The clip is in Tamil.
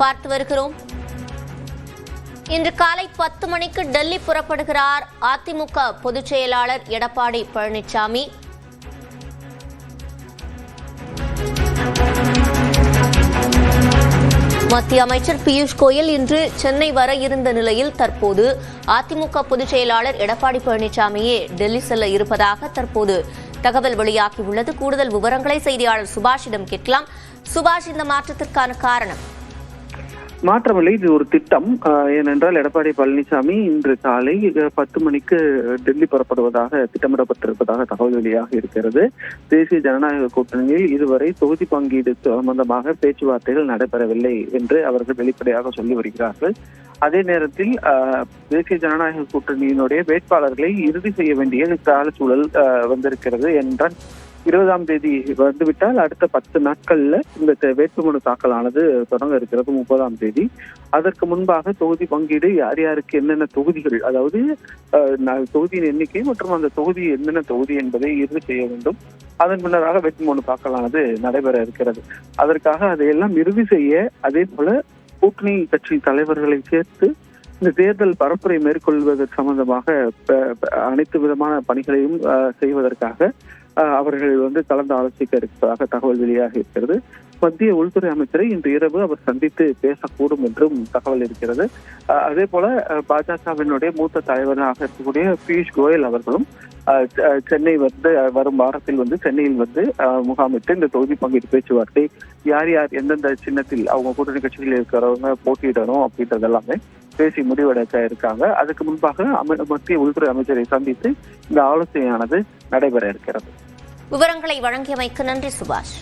பார்த்து வருகிறோம். இன்று காலை 10 மணிக்கு டெல்லி புறப்படுகிறார் அதிமுக பொதுச் செயலாளர் எடப்பாடி பழனிசாமி. மத்திய அமைச்சர் பியூஷ் கோயல் இன்று சென்னை வர இருந்த நிலையில் தற்போது அதிமுக பொதுச் செயலாளர் எடப்பாடி பழனிசாமியே டெல்லி செல்ல இருப்பதாக தற்போது தகவல் வெளியாகியுள்ளது. கூடுதல் விவரங்களை செய்தியாளர் சுபாஷிடம் கேட்கலாம். சுபாஷ், இந்த மாற்றத்திற்கான காரணம்? மாற்றமில்லை, இது ஒரு திட்டம். ஏனென்றால் எடப்பாடி பழனிசாமி இன்று காலை 10 மணிக்கு டெல்லி புறப்படுவதாக திட்டமிடப்பட்டிருப்பதாக தகவல் வெளியாக இருக்கிறது. தேசிய ஜனநாயக கூட்டணியில் இதுவரை தொகுதி பங்கீடு சம்பந்தமாக பேச்சுவார்த்தைகள் நடைபெறவில்லை என்று அவர்கள் வெளிப்படையாக சொல்லி வருகிறார்கள். அதே நேரத்தில் தேசிய ஜனநாயக கூட்டணியினுடைய வேட்பாளர்களை இறுதி செய்ய வேண்டிய கால சூழல் வந்திருக்கிறது. என்றால் 20ஆம் தேதி வந்துவிட்டால் அடுத்த 10 நாட்கள்ல இந்த வேட்புமனு தாக்கலானது தொடங்க இருக்கிறது. 30ஆம் தேதி. அதற்கு முன்பாக தொகுதி பங்கீடு, யார் யாருக்கு என்னென்ன தொகுதிகள், அதாவது தொகுதியின் எண்ணிக்கை மற்றும் அந்த தொகுதி என்னென்ன தொகுதி என்பதை இறுதி செய்ய வேண்டும். அதன் பின்னராக வேட்புமனு தாக்கலானது நடைபெற இருக்கிறது. அதற்காக அதையெல்லாம் இறுதி செய்ய, அதே போல கூட்டணி கட்சி தலைவர்களை சேர்த்து இந்த தேர்தல் பரப்புரை மேற்கொள்வதற்கு சம்பந்தமாக அனைத்து விதமான பணிகளையும் செய்வதற்காக அவர்கள் கலந்து ஆலோசிக்க இருப்பதாக தகவல் வெளியாக இருக்கிறது. மத்திய உள்துறை அமைச்சரை இன்று இரவு அவர் சந்தித்து பேசக்கூடும் என்றும் தகவல் இருக்கிறது. அதே போல பாஜகவினுடைய மூத்த தலைவராக இருக்கக்கூடிய பியூஷ் கோயல் அவர்களும் சென்னை வரும் வாரத்தில் சென்னையில் முகாமிட்டு இந்த தொகுதி பங்கீடு பேச்சுவார்த்தை, யார் யார் எந்தெந்த சின்னத்தில் அவங்க கூட்டணி கட்சிகளில் இருக்கிறவங்க போட்டியிடணும் அப்படின்றது எல்லாமே பேசி முடிவெடுக்க இருக்காங்க. அதுக்கு முன்பாக மத்திய உள்துறை அமைச்சரை சந்தித்து இந்த ஆலோசனையானது நடைபெற இருக்கிறது. விவரங்களை வழங்கியமைக்கு நன்றி சுபாஷ்.